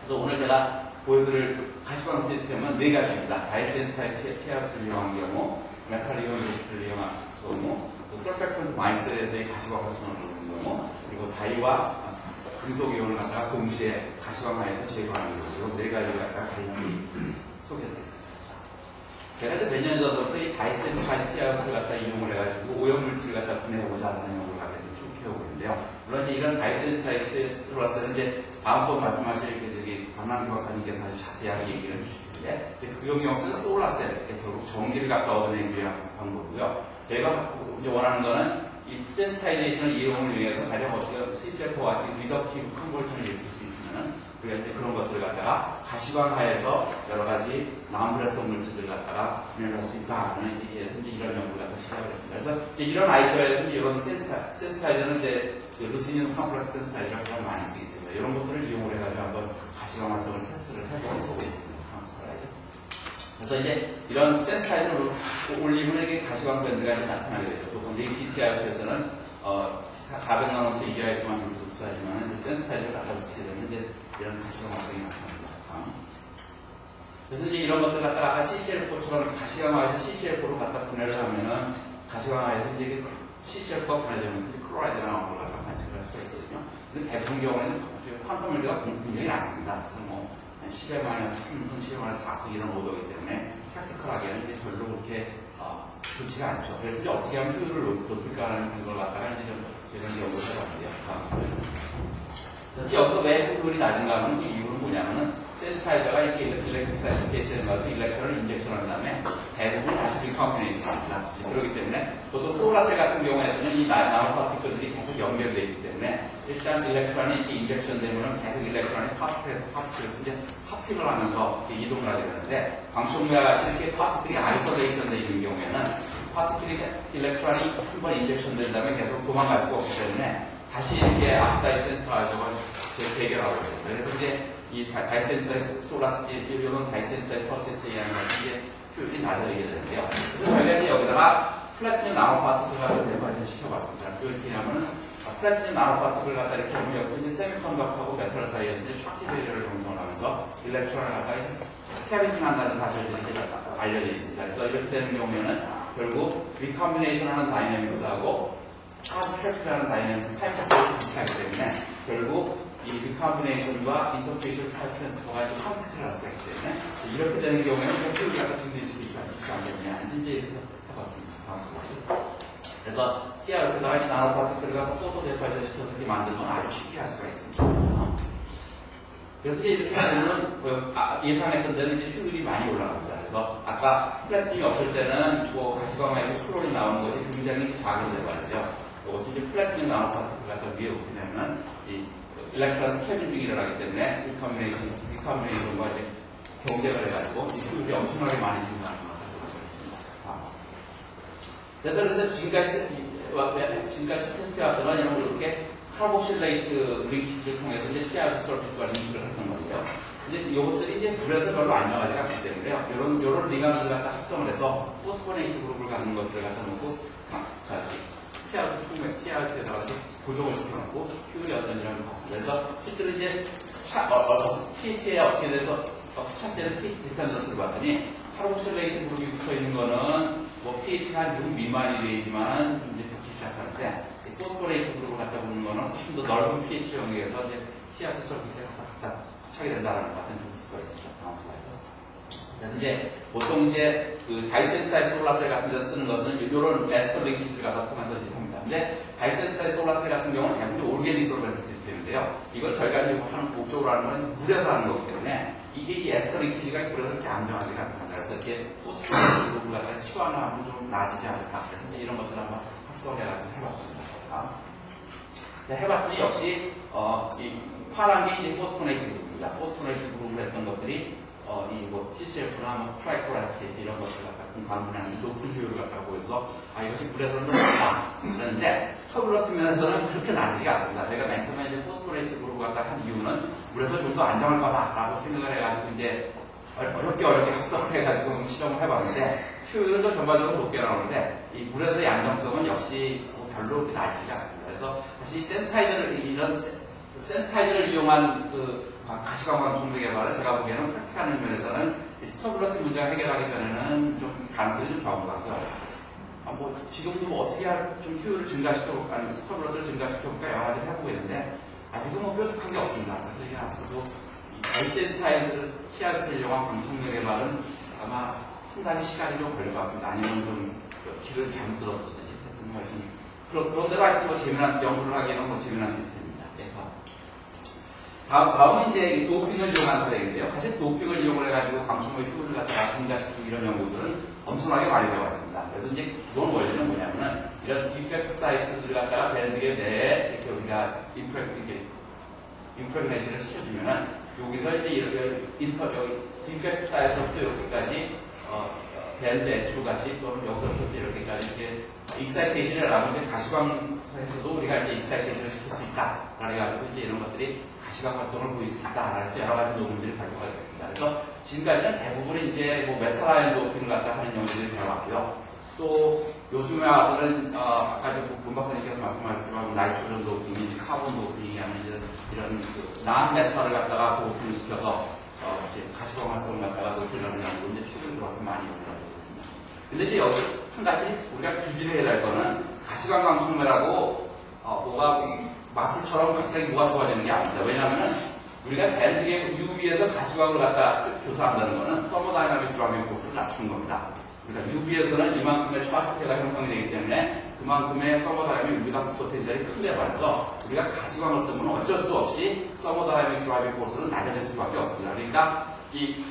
그래서 오늘 제가 보여드릴 가시광 시스템은 네 가지입니다. 다이센스타일 TRF를 이용한 경우, 메탈리온 루프를 이용한 경우, 또 서펙턴트 마이셀에서의 가시광 활성을 보는 경우, 그리고 다이와 금속 이온을 갖다가 동시에 가시광하에서 제거하는 경우, 네 가지를 갖다가 간략히 소개해드리겠습니다. 제가 이제 몇 년 전부터 이 다이센스타일 TRF를 갖다 이용을 해가지고 오염물질을 갖다 분해해보자 하는 연구를 갖다 쭉 해오고 있는데요. 물론 이제 이런 다이센스타일 TRF를 이제 다음번 말씀하실 강남기 박사님께서 아주 자세하게 얘기를 해주시는데, 그 경우는 솔라셀, 결국 전기를 갖다 얻어내기 위한 방법이고요. 저희가 이제 원하는 거는 이 센스타이제이션을 이용을 위해서 가령 어떻게 CCL4와 같은 리덕티브 컨버터를 일으킬 수 있으면은, 우리가 이제 그런 것들을 갖다가 가시광하에서 여러 가지 나무레성 물질들을 갖다가 분해할 수 있다 하는 이제 이런 연구를 갖다 시작을 했습니다. 그래서 이제 이런 아이디어에서 이런 센스타이저는 이제 루시늄 컴플렉스 센스타이저를 많이 쓰기 때문에 이런 것들을 이용을 해가지고 한번 가시광 활성을 테스트를 해보고 있습니다. 그래서 이제 이런 센스타이저를 올리면 이게 가시광 밴드가 이제 나타나게 되죠. 보통 PTR에서는 400나노미터 이하에서만 흡수하지만 센스타이저를 갖다 붙이게 되면 이제 이런 가시광 활성이 나타납니다. 그래서 이제 이런 것들 갖다가 아까 CCL4처럼 가시광화에서 CCL4로 갖다 분해를 하면은 가시광화에서 이제 CCL4가 분해되면 클로라이드 나오는 걸 갖다가 관측할 수가 있거든요. 근데 대부분 경우에는 퀀텀 물리가 굉장히 낮습니다. 그래서 뭐 10에 마이너스 3승, 10에 마이너스 4승 이런 오도이기 때문에 프랙티컬하게는 이제 별로 그렇게 좋지가 않죠. 그래서 이제 어떻게 하면 효율을 높일까라는 걸 갖다가 이제 좀 이런 연구를 해봤는데요. 그래서 여기서 왜 효율이 낮은가 하면 그 이유는 뭐냐면은 센스타이저가 이렇게 일렉트로사이트에 가서 일렉트론을 인젝션 한 다음에 대부분 다시 리컴비네이션 합니다. 그렇기 때문에 보통 소라셀 같은 경우에는 이 나노 파티클들이 계속 연결되어 있기 때문에 일단 일렉트론이 이렇게 인젝션 되면은 계속 일렉트론이 파티클에서 이제 합픽을 하면서 이동을 하게 되는데 광촉매와 같이 이렇게 파티클이 아이솔레이션 되어 있는 경우에는 파티클이 일렉트론이 한 번 인젝션 된 다음에 계속 도망갈 수가 없기 때문에 다시 이렇게 앞사이 센서가지고 대결하고 있어요. 그래서 이제 이 다이센서의 솔라스, 이런 다이센서의 퍼센트에 의한 이게 효율이 낮아지게 되는데요. 그래서 저희가 이제 여기다가 플래티늄 나노 파티클을 대부분 시켜봤습니다. 그게 어떻게 하면은 플래티늄 나노 파티클을 갖다 이렇게 하면 여기서 이제 세미컨덕터하고 메탈 사이에서 이제 샤키 베리어를 형성을 하면서 일렉트론을 갖다가 스캐빙 한다는 사실이 알려져 있습니다. 그래서 이렇게 되는 경우에는 결국 리컴비네이션 하는 다이내믹스하고 차지 트래픽이라는 다이내믹스 타입이 비슷하기 때문에 결국 이 리컴비네이션과 인터페이셜 타입 트랜스퍼가 이제 컨택트를 할 수가 있기 때문에 이렇게 되는 경우에는 효율이 약간 증대식이 있지 않겠냐 이제 이렇게 해봤습니다. 그래서 TRF에다가 이 나노 파티클을 갖다 포토 데파이저 시켜서 이렇게 만들면 아주 쉽게 할 수가 있습니다. 그래서 이제 이렇게 하면은 예상했던 데는 이제 효율이 많이 올라갑니다. 그래서 아까 플래티늄이 없을 때는 뭐 가시광화에서 클론이 나오는 것이 굉장히 작은 데가죠. 이것이 이제 플래티늄 나노 파티클을 갖다 위에 놓게 되면 이 일렉트론 스캐빙이 일어나기 때문에 리컴비네이션과 이제 경쟁을 해가지고 이 효율이 엄청나게 많이 증가하는 것을 볼 수가 있습니다. 그래서 지금까지 테스트해왔던 이런 이렇게 카보실레이트 링키지를 통해서 이제 TRF 서비스와 링크를 했던 거고요. 이제 이것들이 이제 불에서 별로 안정하지 않기 때문에요. 이런 리간들을 갖다 합성을 해서 포스포네이트 그룹을 갖는 것들을 갖다 놓고 TRF에다가 고정을 시켜놓고 효율이 어떤지를 봤습니다. 그래서 실제로 이제 pH에 어떻게 돼서 탑재는 pH 디펜던스를 봤더니 카보실레이트 그룹이 붙어 있는 거는 뭐 pH가 한 6 미만이 되지만 이제 붙기 시작하는데 포스포네이트 그룹을 갖다 붙는 거는 훨씬 더 넓은 pH 영역에서 이제 TRF 서비스에 갖다 붙게 된다는 것 같은 수가 있습니다. 그래서 이제 보통 이제 그 다이센스타일 솔라셀 같은 데서 쓰는 것은 이런 에스터 링키지를 갖다 통해서 이제 합니다. 근데 다이센스타일 솔라셀 같은 경우는 대부분 오르게닉 솔벤트 시스템인데요. 이걸 저희가 이제 하는 목적으로 하는 건 물에서 하는 거기 때문에 이게 이 에스터 링키지가 물에서 그렇게 안정하지가 않습니다. 그래서 이렇게 포스포네이트 그룹을 갖다 치환하면 좀 나아지지 않을까. 그래서 이제 이런 것을 한번 학습을 해가지고 해봤습니다. 해봤더니 역시 이 파란 게 이제 포스포네이트 그룹입니다. 포스포네이트 그룹을 했던 것들이 뭐 CCF나 뭐 트라이코라스테이트 이런 것들 갖다 공감분하는 높은 효율을 갖다 보여서 이것이 물에서는 좀 높다. 그런데 스터블러트 면에서는 그렇게 낮지가 않습니다. 저희가 맨 처음에 이제 포스포네이트 그룹을 갖다 한 이유는 물에서 좀 더 안정할 거다라고 생각을 해가지고 이제 어렵게 학습을 해가지고 실험을 해봤는데 효율은 좀 전반적으로 높게 나오는데 이 물에서의 안정성은 역시 별로 그렇게 낮지가 않습니다. 그래서 사실 이 센사이저를 이런 센스타이저를 이용한 그 가시광 방충 개발을 제가 보기에는 프랙틱하는 면에서는 스터블러티 문제가 해결하기 전에는 좀 가능성이 좀 적은 것 같고요. 뭐 지금도 뭐 어떻게 좀 효율을 증가시켜볼까, 아니 스터블러티를 증가시켜볼까 여러 가지를 해보고 있는데 아직은 뭐 뾰족한 게 없습니다. 그래서 이게 앞으로도 센스타이저를 TRT를 이용한 방충 개발은 아마 상당히 시간이 좀 걸릴 것 같습니다. 아니면 좀 길을 잘못 들었든지 그런 데가 아직도 재미난 연구를 하기에는 뭐 재미난 시스템입니다. 그래서 다음은 이제 도핑을 이용한 사례인데요. 사실 도핑을 이용을 해가지고 방충의 효율을 갖다가 증가시키고 이런 연구들은 엄청나게 많이 되어왔습니다. 그래서 이제 기본 원리는 뭐냐면은 이런 디펙트 사이트들을 갖다가 밴드에 내에 이렇게 우리가 인프레그네이션을 시켜주면은 여기서 이제 이렇게 디펙트 사이트부터 이렇게까지 밴드 애초같이 또는 여기서부터 이렇게까지 이렇게 익사이테이션을 하면 이제 가시광에서도 우리가 이제 익사이테이션을 시킬 수 있다. 그래가지고 이제 이런 것들이 가시광 활성을 보일 수 있다. 그래서 여러 가지 논문들이 발표가 됐습니다. 그래서 지금까지는 대부분 이제 뭐 메탈아이언 도핑을 갖다 하는 연구들이 되어왔고요. 또 요즘에 와서는 아까 본 박사님께서 말씀하셨지만 나이트로젠 도핑이, 카본 도핑이 하는 이런 그 난메탈을 갖다가 도핑을 시켜서 이제 가시광 활성을 갖다가 높이려는 연구 이제 최근 들어와서 많이 연구하고 있습니다. 근데 이제 여기 한 가지 우리가 주의해야 할 거는 가시광 방충매라고 뭐가 마술처럼 갑자기 뭐가 좋아지는 게 아닙니다. 왜냐하면 우리가 밴드의 UV에서 가시광을 갖다 조사한다는 거는 서머다이나믹 드라이빙 포스를 낮추는 겁니다. 그러니까 UV에서는 이만큼의 초합폐가 형성이 되기 때문에 그만큼의 서머다이나믹 유비닥스 포텐셜이 큰데 반해서 우리가 가시광을 쓰면 어쩔 수 없이 서머다이나믹 드라이빙 포스는 낮아질 수밖에 없습니다. 그러니까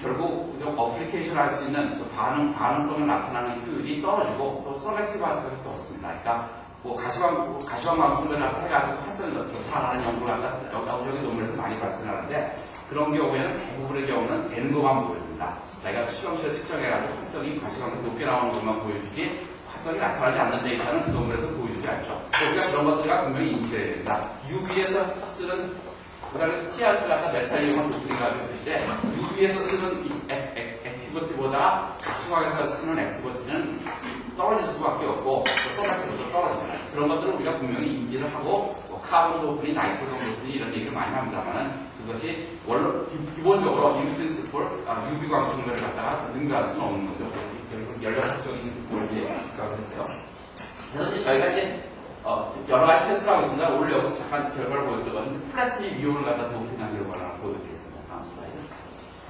결국 어플리케이션을 할 수 있는 반응성을 나타나는 효율이 떨어지고 또 셀렉티브 할 수밖에 없습니다. 그러니까 뭐 가시광 방송을 해가지고 활성이 더 좋다라는 연구를 여기저기 논문에서 많이 발생하는데 그런 경우에는 대부분의 경우는 되는 것만 보여줍니다. 내가 실험실에 측정해가지고 활성이 가시광에서 높게 나오는 것만 보여주지 활성이 나타나지 않는 데이터는 그 논문에서 보여주지 않죠. 우리가 그런 것들과 분명히 인식해야 됩니다. UV에서 쓰는 그다음에 TRT를 아까 메탈 이용한 도핑을 가지고 있을 때 UV에서 쓰는 액티비티보다 가시광에서 쓰는 액티비티는 떨어질 수밖에 없고 소라트도 떨어집니다. 그런 것들을 우리가 분명히 인지를 하고 뭐 카본 도핑이, 나이트로젠 도핑이 이런 얘기를 많이 합니다만 그것이 원래 기본적으로 인프린시플 UV 광성들을 갖다가 능가할 수는 없는 거죠. 결국 연력학적인 원리에 입각을 했어요. 그래서 이제 저희가 이제 여러 가지 테스트를 하고 있습니다. 오늘 여기서 잠깐 결과를 보여드렸는데 플래티늄 이온을 갖다 도핑한 결과를 하나 보여드리겠습니다. 다음 슬라이드.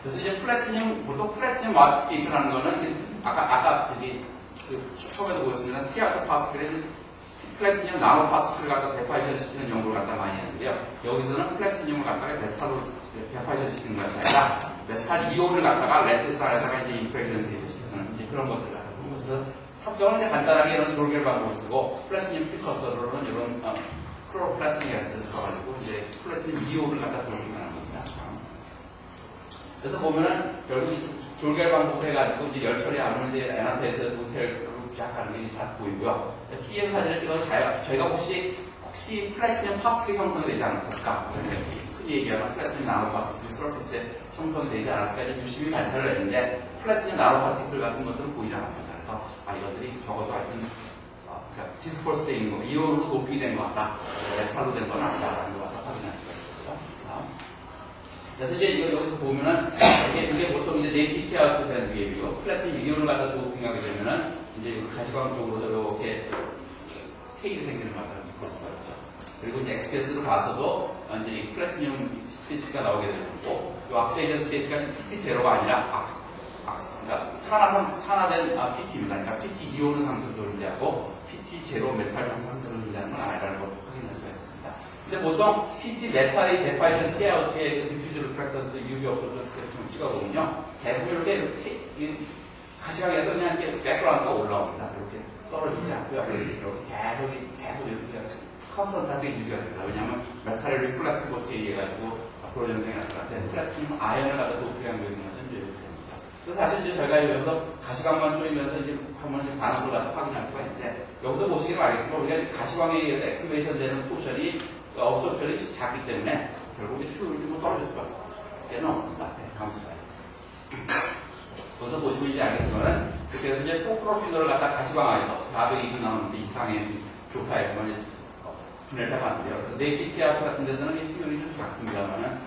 그래서 이제 플래티늄, 보통 플래티늄 마디피케이션 하는 거는 아까 저기 처음에도 보였습니다. TRT 파티클은 플래티늄 나노 파티클을 갖다 데파이션 시키는 연구를 갖다 많이 했는데요. 여기서는 플래티늄을 갖다가 데파로 데파이션 시키는 것이 아니라 메탈 이온을 갖다가 레티스 안에다가 이제 인프레그네이션 시키는 이제 그런 것들을 갖다 보면서 합성은 이제 간단하게 이런 돌결 방법을 쓰고 플래티늄 프리커서로는 이런 클로로플래티늄 가스를 써가지고 이제 플래티늄 이온을 갖다 돌격하는 겁니다. 그래서 보면은 결국 졸결 방법 해가지고 이제 열 처리하면 이제 에나테이드 모텔로 시작하는 게 잘 보이고요. TM 사진을 찍어서 저희가 혹시 플래티늄 파티클이 형성이 되지 않았을까? 흔히 얘기하면 플래티늄 나노 파티클 서피스에 형성이 되지 않았을까? 이제 유심히 관찰을 했는데 플래티늄 나노 파티클 같은 것들은 보이지 않았습니다. 그래서 이것들이 적어도 하여튼 그러니까 디스퍼스 되 있는 거, 이온으로 도핑이 된 것 같다. 메탈로 된 건 아니다라는 것 같다. 확인할 수가 있었죠. 그래서 이제 여기서 보면은 이게 보통 이제 네이티브 TRT 되는 게이고요. 플래티늄 이온을 갖다 도핑하게 되면은 이제 가시광 쪽으로 이렇게 테일이 생기는 것 같다고 볼 수가 있죠. 그리고 이제 XPS로 봐서도 이제 플래티늄 스피치가 나오게 되고 이 왁스에이전 스테이트가 PT 제로가 아니라 그러니까 산화된 PT입니다. 그러니까 PT 이온은 상승 존재하고 PT 제로 메탈 상승 존재하는 건 아니라는 걸 확인할 수가 있습니다. 근데 보통 PT 메탈이 데파이션 TRT의 디퓨즈 리프렉턴스 UV 업소전 스펙트럼 찍어보면요. 대부분 이렇게 가시광에서 그냥 이렇게 백그라운드가 올라옵니다. 이렇게 떨어지지 않고요. 이렇게 계속 이렇게 컨스턴트하게 유지가 됩니다. 왜냐하면 메탈의 리플렉티버티에 의해 가지고 그런 현상이 나타날 때 플래티늄 아연을 갖다 도핑한 거 있는 것은 이제 이렇게 됩니다. 그래서 사실 이제 저희가 여기서 가시광만 쪼이면서 이제 한번 반응을 갖다 확인할 수가 있는데 여기서 보시기는 알겠지만 우리가 가시광에 의해서 액티베이션 되는 포션이 업소션이 작기 때문에 결국 효율이 좀 떨어질 수밖에 없습니다. 네, 다음 슬라이드. 여기서 보시면 이제 알겠지만은 그래서 이제 포크로피너를 갖다 가시광 안에서 420 나오는데 이상의 조사에서만 분해를 해봤는데요. 그래서 네이키 티아트 같은 데서는 이 비율이 좀 작습니다만은,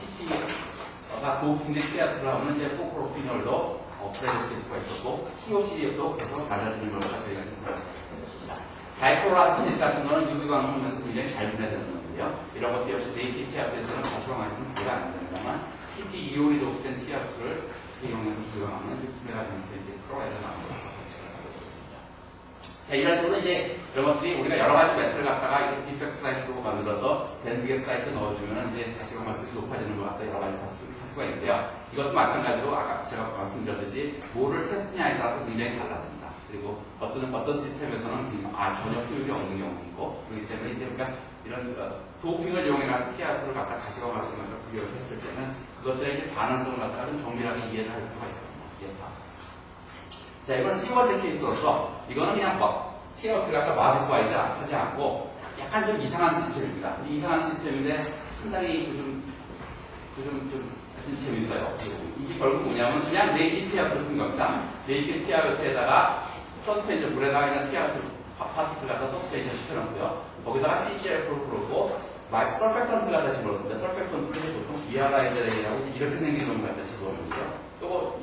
PT가 도핑제 티아트를 하면 이제 포크로피놀도 업그레이드 될 수가 있었고, TOCD도 계속 낮아지는 걸 저희가 좀 봤습니다. 다이크로라스틴 같은 거는 UV광선면서 굉장히 잘 분해되는 건데요. 이런 것도 역시 네이키 티아트에서는 가시광화에서는 분해가 안 됩니다만, PT 이온이 높은 티아트를 이용해서 불가하는 분해가 되면서 이제 크로라이드가 나오는 걸 이런 식으로 이제 이런 것들이 우리가 여러 가지 매트를 갖다가 이렇게 디펙트 사이트로 만들어서 밴드겟 사이트 넣어주면 이제 가시광 발수율이 높아지는 것 같다 여러 가지 할 수가 있는데요. 이것도 마찬가지로 아까 제가 말씀드렸듯이 뭐를 테스트냐에 따라서 굉장히 달라집니다. 그리고 어떤 시스템에서는 전혀 효율이 없는 경우도 있고 그렇기 때문에 이제 우리가 이런 도핑을 이용해서 티아트를 갖다 가시광 발수율을 비교를 했을 때는 그것들의 이제 반응성을 갖다가 좀 정밀하게 이해를 할 필요가 있습니다. 자, 이건 C1 케이스로서, 이거는 그냥 티아웃을 갖다 마디파이드 하지 않고, 약간 좀 이상한 시스템입니다. 이상한 시스템인데, 상당히 하여튼 재밌어요. 이게 결국 뭐냐면, 그냥 네이키 티아웃을 쓴 겁니다. 네이키 티아웃에다가, 서스펜션, 물에다가 그냥 티아웃 파티클 갖다 서스펜션 시켜놓고요. 거기다가 CCLF를 풀었고, 서펙턴트 갖다 집어넣습니다. 서펙턴트는 보통 BRID라고 이렇게 생긴 놈 갖다 집어넣는데요. 또,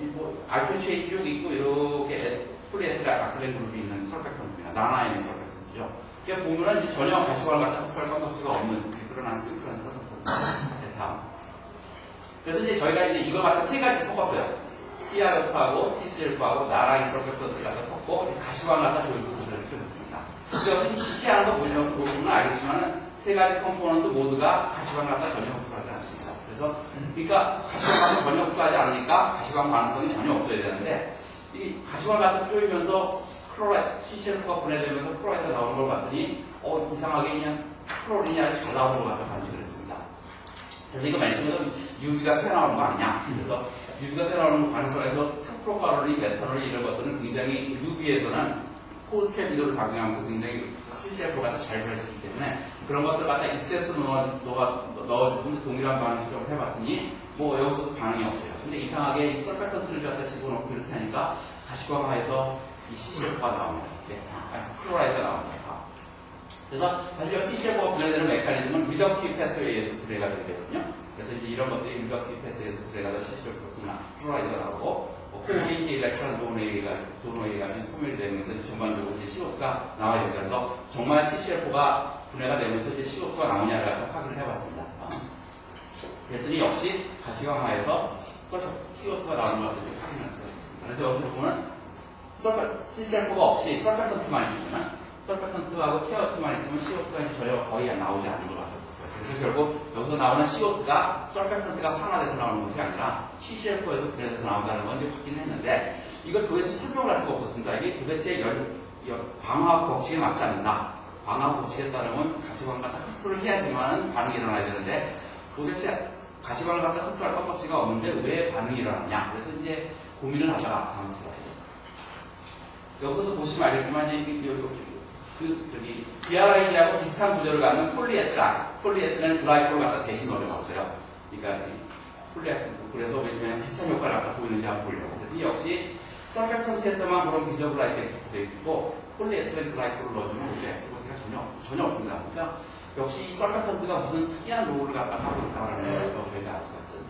알프체이 쭉 있고, 이렇게 폴리에스를 악셀렌 그룹이 있는 설팩턴트입니다. 나나인의 설팩턴트죠. 이게 보면은 이제 전혀 가시광을 갖다 흡수할 깜빡지가 없는 그런 안싱크런 설팩턴트. 다음. 그래서 이제 저희가 이제 이걸 갖다 세 가지 섞었어요. CRF하고 CCLF하고 나라인 설팩턴트를 갖다 섞고, 이제 가시광을 갖다 조율수술을 시켜줬습니다. 그래서 CT하는 거 뭐냐고 보면 알겠지만은 세 가지 컴포넌트 모두가 가시광을 갖다 전혀 흡수하지 않습니다. 그래서, 그러니까 가시광을 전혀 흡수하지 않으니까 가시광 반응성이 전혀 없어야 되는데, 이 가시광을 갖다 쪼이면서 클로라이드, CCLF가 분해되면서 클로라이드가 나오는 걸 봤더니, 이상하게 그냥 클로린이 아주 잘 나오는 걸 갖다 관측을 했습니다. 그래서 이거 말씀드린 UV가 새 나오는 거 아니냐. 그래서 UV가 새 나오는 반응성에서 2프로카로리, 메탄올 이런 것들은 굉장히 UV에서는 포스캐비도를 작용하면서 굉장히 CCLF가 갖다 잘 분해졌기 때문에 그런 것들 갖다 익세스 넣어주고 동일한 반응 실험을 해봤더니 여기서도 반응이 없어요. 근데 이상하게 이 설팩턴트를 갖다 집어넣고 이렇게 하니까 가시광화에서 이 CCLF가 나옵니다. 클로라이드가 나옵니다. 그래서 사실 CCLF가 분해되는 메커니즘은 리덕티브 패스에 의해서 분해가 되거든요. 그래서 이제 이런 것들이 리덕티브 패스에 의해서 분해가 돼서 CCLF가 클로라이드가 나오고 코리인티 일렉트론 도노에가 소멸이 되면서 전반적으로 이제 CO2가 나와야 돼요. 그래서 정말 CCLF가 분해가 되면서 이제 CO2가 나오냐를 확인을 해봤습니다. 그랬더니 역시 가시광화에서 CO2가 나오는 것을 확인할 수가 있습니다. 그래서 여기서 보면 CCLF가 없이 설팩턴트만 있으면 설팩턴트하고 티아웃만 있으면 CO2가 전혀 거의 안 나오지 않는 걸 봤어요. 그래서 결국 여기서 나오는 CO2가 설팩턴트가 산화돼서 나오는 것이 아니라 CCLF에서 분해돼서 나온다는 건 이제 확인을 했는데 이걸 도대체 설명을 할 수가 없었습니다. 이게 도대체 광학 법칙에 맞지 않는다. 광학 법칙에 따르면 가시광을 갖다 흡수를 해야지만 반응이 일어나야 되는데 도대체 가시광을 갖다 흡수할 깜빡지가 없는데 왜 반응이 일어나냐. 그래서 이제 고민을 하다가 다음 슬라이드. 여기서도 보시면 알겠지만 BRI하고 비슷한 구조를 갖는 폴리에스라는 글라이콜을 갖다 대신 넣어봤어요. 그러니까 그래서 왜냐면 비슷한 효과를 갖다 보이는지 한번 보려고. 그래서 역시 설팩턴트에서만 그런 비저글라이트가 되어 있고 폴리에스렌 글라이콜을 넣어주면 이게 액티비티가 전혀 없습니다. 그러니까 역시 이 설팩턴트가 무슨 특이한 롤을 갖다 하고 있다는 걸 저희가 알 수가 있어요.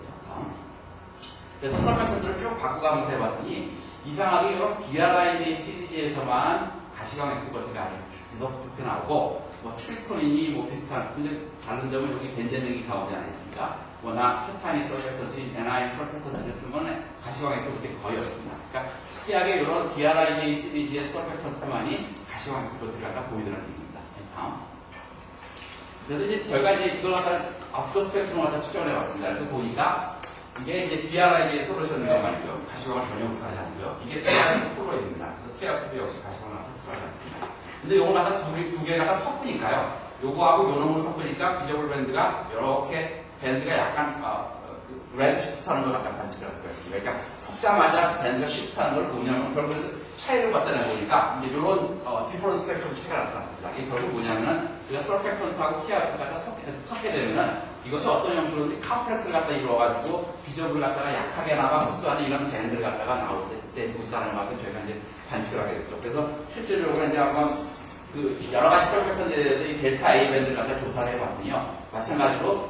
그래서 설팩턴트를 쭉 바꿔가면서 해봤더니 이상하게 이런 BRIJ 시리즈에서만 가시광 액티비티가 아니고 그렇게 나오고 트리토닌이 비슷한 근데 다른 점은 여기 벤젠등이 나오지 않았습니다. 워낙 케타닌 설팩턴트, 에나인 설팩턴트를 쓰면 가시광 액티비티 거의 없습니다. 그러니까 특이하게 이런 BRIJ 시리즈의 설팩턴트만이 가시광 액티비티를 갖다 보이더라는 얘기입니다. 다음. 그래서 이제 저희가 이제 이걸 갖다 앞서 스펙트럼을 갖다 측정을 해봤습니다. 그래서 보니까 이게 이제 BRIJ 솔루션이라고 말이죠. 가시광을 전혀 흡수하지 않고요. 이게 TRF 프로그램입니다. 그래서 TRF도 역시 가시광을 흡수하지 않습니다. 근데 요거 갖다 두 개를 갖다 섞으니까요. 요거하고 요 놈을 섞으니까 비저블 밴드가 이렇게 밴드가 약간 레드 시프트하는 걸 갖다 관측을 할 수가 있습니다. 그러니까 섞자마자 밴드가 시프트하는 걸 뭐냐면 결국에서 차이를 갖다 내보니까 이제 이런 디퍼런스 스펙트럼 차이가 나타났습니다. 이게 결국 뭐냐면은 우리가 설팩턴트하고 TRF를 갖다 섞게 되면은 이것이 어떤 형식으로든지 컴프레스를 갖다 이루어가지고 비저블을 갖다가 약하게나마 흡수하는 이런 밴드를 갖다가 나올 때 있다는 것을 저희가 이제 관측을 하게 됐죠. 그래서 실제적으로 이제 한번 그 여러 가지 서페턴트에 대해서 이 델타 A 밴드를 갖다 조사를 해봤더니요. 마찬가지로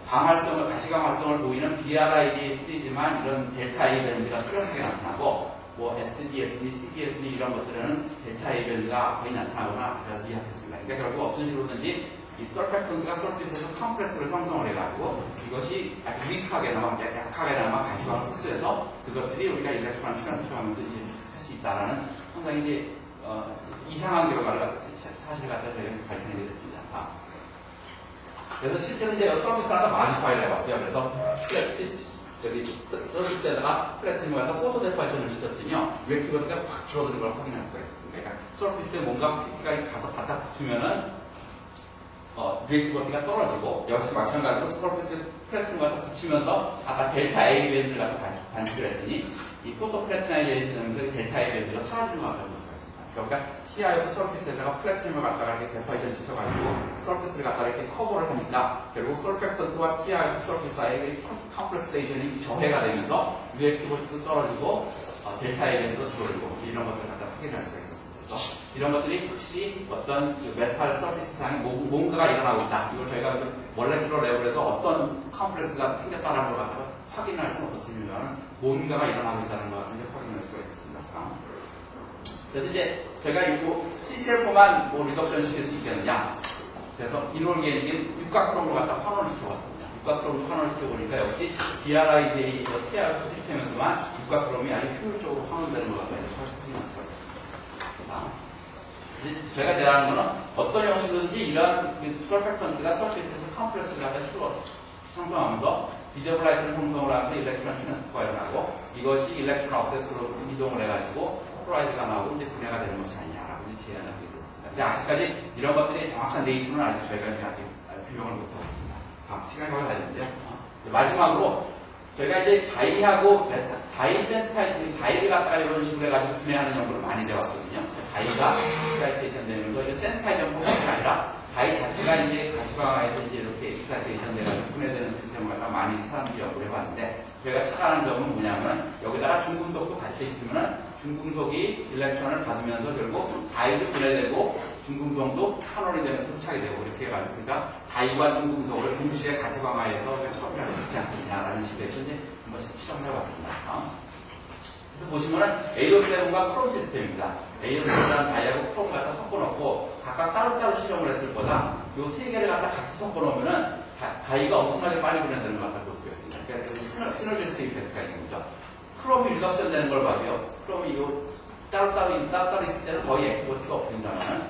강활성을, 가시광활성을 보이는 BRIDSD지만 이런 델타 A 밴드가 뚜렷하게 나타나고, 뭐 SDS니, CDS니 이런 것들은 델타 A 밴드가 거의 나타나거나 미약했습니다. 그러니까 결국 어떤 식으로든지 이 서페턴트가 서피스에서 컴플렉스를 형성을 해가지고 이것이 아주 위크하게나마, 약하게나마 가시광을 흡수해서 그것들이 우리가 일렉트론 트랜스퍼하면서 이제 할 수 있다라는 상당히 이제 이상한 결과를 사실 갖다 저희가 발견하게 됐습니다. 그래서 실제로 이제 서비스 하나 마디파이를 해봤어요. 그래서 저기 서비스에다가 플래티넘에다가 포토 데파이션을 시켰더니요. 웨이트가 확 줄어드는 걸 확인할 수가 있습니다. 그러니까 서비스에 뭔가 PT가 가서 갖다 붙이면은 웨이트 버티가 떨어지고 역시 마찬가지로 서비스 플래티넘과 붙이면서 아까 델타 A 밴드를 갖다 반식을 했더니 이 포토 플래티나이제이션에서 델타 A 밴드가 사라지는 것 같다고 볼 수가 있습니다. 그러니까 TIF 서피스에다가 플래티넘을 갖다가 이렇게 데파이전 시켜가지고 서피스를 갖다가 이렇게 커버를 하니까 결국 서펙턴트와 TIF 서피스 사이의 컴플렉세이션이 저해가 되면서 리액티브도 떨어지고 델타 에벤트도 줄어들고 이런 것들을 갖다 확인할 수가 있었습니다. 그래서 이런 것들이 확실히 어떤 그 메탈 서피스상에 뭔가가 일어나고 있다. 이걸 저희가 몰레큘러 레벨에서 어떤 컴플렉스가 생겼다는 걸 갖다가 확인할 수는 없었습니다만 뭔가가 일어나고 있다는 걸 확인할 수가 있었습니다. 그래서 이제 제가 이거 CCL4만 뭐 리덕션 시킬 수 있겠느냐. 그래서 이놀게닉은 육각크롬으로 갖다 환원을 시켜봤습니다. 육각크롬으로 환원을 시켜보니까 역시 BRIDA TR 시스템에서만 육각크롬이 아주 효율적으로 환원되는 것 같아요. 확인할 수가 있습니다. 제가 제안하는 거는 어떤 형식이든지 이런 서펙턴트가 서피스에서 컴플렉스를 갖다 형성하면서 디저블라이트를 형성을 해서 일렉트론 트랜스퍼를 하고 이것이 일렉트론 업셋으로 이동을 해가지고 클로라이드가 나오고 이제 분해가 되는 것이 아니냐라고 제안을 하게 됐습니다. 근데 아직까지 이런 것들이 정확한 네이처는 아직 저희가 아직 규명을 못하고 있습니다. 시간이 거의 다 됐는데요. 마지막으로 저희가 이제 다이하고 다이 센스타이즈, 다이를 갖다가 이런 식으로 해가지고 분해하는 연구를 많이 해왔거든요. 다이가 익사이테이션 되는 거, 이게 센스타이전 포커스가 아니라 다이 자체가 이제 가시광화에서 이제 이렇게 익사이테이션 돼가지고 분해되는 시스템을 갖다 많이 사람들이 연구를 해봤는데 저희가 착안한 점은 뭐냐면 여기다가 중금속도 같이 있으면은 중금속이 일렉트론을 받으면서 결국 다이도 분해되고 중금속도 환원이 되면서 흡착이 되고 이렇게 해가지고 그러니까 다이와 중금속을 동시에 가시광화해서 처리할 수 있지 않겠냐라는 식에서 이제 한번 실험을 해봤습니다. 그래서 보시면은 AO7과 크롬 시스템입니다. AO7이라는 다이하고 크롬을 갖다 섞어놓고 각각 따로따로 실험을 했을 거다. 이 세 개를 갖다 같이 섞어놓으면은 다이가 엄청나게 빨리 분해되는 것 같다고 볼 수가 있습니다. 그러니까 시너지스 이펙트가 있는 거죠. 크롬이 일각선 되는 걸 봐도요. 크롬이 이거 따로따로 있을 때는 거의 액티버티가 없습니다만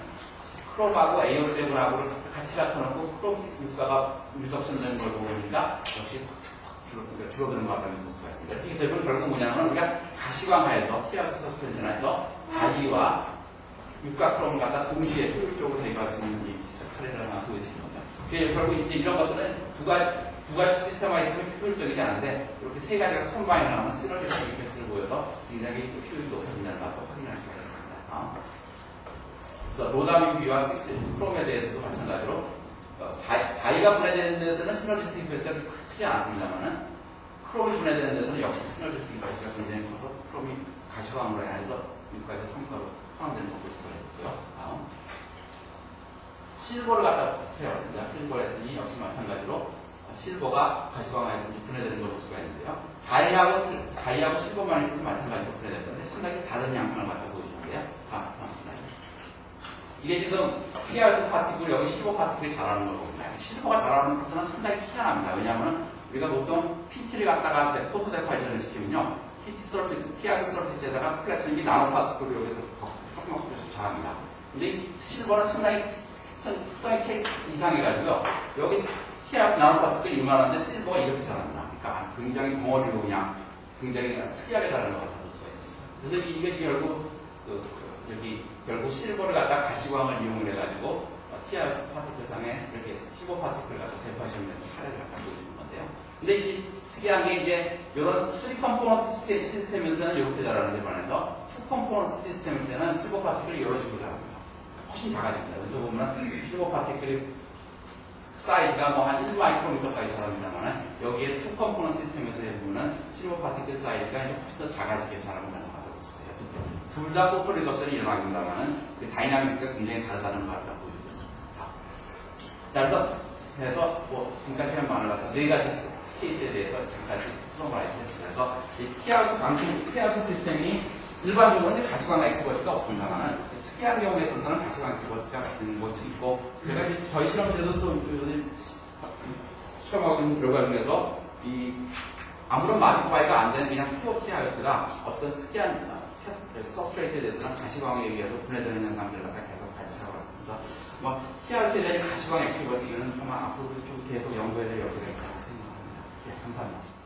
크롬하고 AO7하고 같이 갖다놓고 크롬 시스가 일각선 되는 걸 보니까 역시 줄어드는 것 같다는 볼 수가 있습니다. 이게 결국 뭐냐면 우리가 가시광화에서 TRS 서스펜션에서 다이와 육각크롬을 갖다 동시에 효율적으로 대입할 수 있는 이 사례를 하나 보여드렸습니다. 결국 이제 이런 것들은 두 가지 시스템화 있으면 효율적이지 않은데 이렇게 세 가지가 콤바인을 하면 시너지적 이펙트를 보여서 굉장히 효율이 높아진다는 것을 확인할 수가 있습니다. 그래서 로다민비와 크롬에 대해서도 마찬가지로 다이가 분해되는 데서는 시너지적 이펙트가 크지 않습니다만 크롬이 분해되는 데서는 역시 시너지적 이펙트가 굉장히 커서 크롬이 가시광으로 해서 여기까지 성과로 포함되는 걸 볼 수가 있었고요. 다음 실버를 갖다 해왔습니다. 실버를 했더니 역시 마찬가지로 실버가 가시광화에서 분해되는 걸 볼 수가 있는데요. 다이하고 실버만 있으면 마찬가지로 분해될 건데 상당히 다른 양상을 갖다 보여주는데요. 다음 슬라이드. 이게 지금 TR2 파티클 여기 실버 파티클이 자라는 걸 봅니다. 실버가 자라는 것은 상당히 희한합니다. 왜냐하면 우리가 보통 PT를 갖다가 포토 데파이전을 시키면요. TR2 서피스에다가 플래티넘이 나노 파티클을 여기서 섞어서 자랍니다. 근데 이 실버는 상당히 특성이 이상해가지고요. 여기 TR 나노 파티클이 이만한데 실버가 이렇게 자랍니다. 그러니까 굉장히 덩어리로 그냥 굉장히 특이하게 자라는 것 같다고 볼 수가 있습니다. 그래서 이게 결국 결국 실버를 갖다 가시광을 이용을 해가지고 TR 파티클상에 이렇게 실버 파티클을 갖다 데파이션된 사례를 갖다 보여주는 건데요. 근데 이게 특이한 게 이제 이런 3컴포넌트 시스템에서는 이렇게 자라는데 반해서 2컴포넌트 시스템일 때는 실버 파티클이 이런 식으로 자랍니다. 훨씬 작아집니다. 그래서 보면 실버 파티클이 사이즈가 뭐 한 1마이크로미터까지 자랍니다만 여기에 2컴포넌트 시스템에서 보면 실버 파티클 사이즈가 이제 훨씬 더 작아지게 자랍니다는 것을 볼 수가 있어요. 둘 다 소프트 리더스를 일어납니다만은 그 다이나믹스가 굉장히 다르다는 걸 보여주고 있습니다. 자, 그래서 뭐 지금까지 한 말을 해서 네 가지 케이스에 대해서 지금까지 수업을 했습니다. 그래서 이 TRP 시스템이 일반적으로 가시광 액티버티가 없습니다만 특이한 경우에 있어서는 가시광 액티버티가 있는 것이 있고 제가 이제 저희 실험실에도 또 실험하고 있는 결과 중에서 이 아무런 마디파이가 안 되는 그냥 피어 TRP가 어떤 특이한 서브스트레이트에 대해서는 가시광에 의해서 분해되는 현상들을 계속 발견하고 있습니다. 뭐 TRP에 대한 가시광 액티버티는 아마 앞으로도 좀 계속 연구해야 될 여지가 있다고 생각합니다. 네, 감사합니다.